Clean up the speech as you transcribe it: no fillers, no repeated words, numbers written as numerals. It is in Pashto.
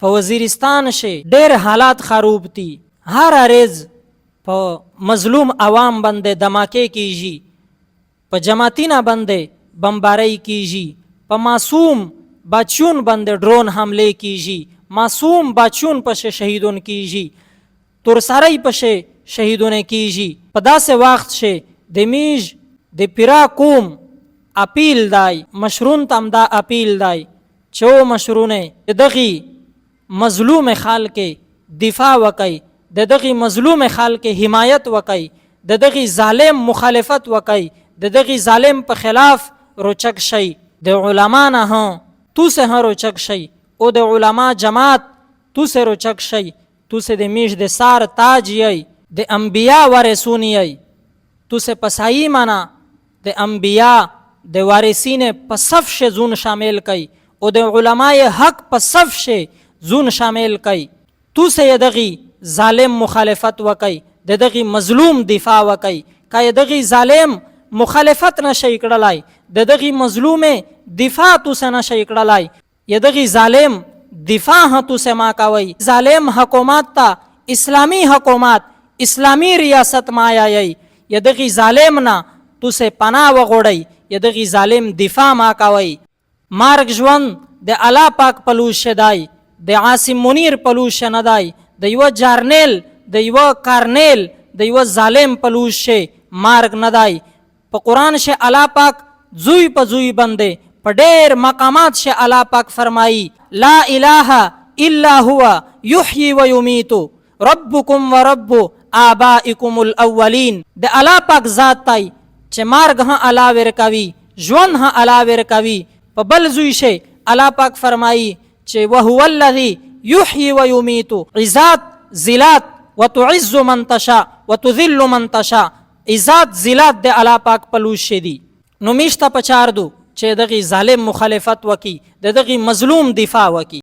په وزیرستان شي ډېر حالات خراب دي. هر اریز په مظلوم عوام باندې دماکې کیږي، په جماعتینا باندې بمباری کیږي، په معصوم بچون باندې ډرون حمله کیږي، معصوم بچون پشه شهیدون کیږي، تورساری پشه شهیدونه کیږي. په داسې وخت شي د میژ د پیرا قوم اپیل دی، مشرون تم دا اپیل دی چې مشرونه دغه مظلوم خلک دفاع وکي، دغه مظلوم خلک حمایت وکي، دغه ظالم مخالفت وکي، دغه ظالم په خلاف روچک شي. د علما نه ها تو سه روچک شي او د علما جماعت تو سه روچک شي. تو سه د میش د سار تاج یی، د انبیا وارثون یی. تو سه پسایی منا د انبیا د وارثین په صف شه زون شامل کئ او د علماء حق په صف شه زون شامل کئ. تو سه دغه ظالم مخالفت وکئ، دغه مظلوم دفاع وکئ. کای دغه ظالم مخالفت نشي کړلای، دغه مظلوم دفاع تو سه نشي کړلای، دغه ظالم دفاع تو سه ما کوي. ظالم حکومت تا اسلامی حکومت، اسلامی ریاست ما یای، دغه ظالم نه تو سه پناه وغوړی، دغه ظالم دفاع ما کوي. مارګ ژوند د الله پاک پلوش شدای، د عاصم منیر پلوش نه دی، د یو جرنیل، د یو کارنیل، د یو ظالم پلوش شه مارګ نه دی. په قرآن شه الله پاک زوی په زوی باندې په ډېر مقامات شه الله پاک فرمایي لا اله الا هو یحیی و یمیت ربکم و رب آبائکم الاولین. د الله پاک ذات تای چې مارګ ها الله ورکوي، ژوند ها الله ورکوي. په بل زوی شه الله پاک فرمایي چې وهو الذی یحیی و یمیت. عزت ذلت وتعز من تشاء وتذل من تشاء. عزت ذلت د الله پاک پلوش دی. نو میشته پچار دو چې دغه ظالم مخالفت وکي، دغه مظلوم دفاع وکي.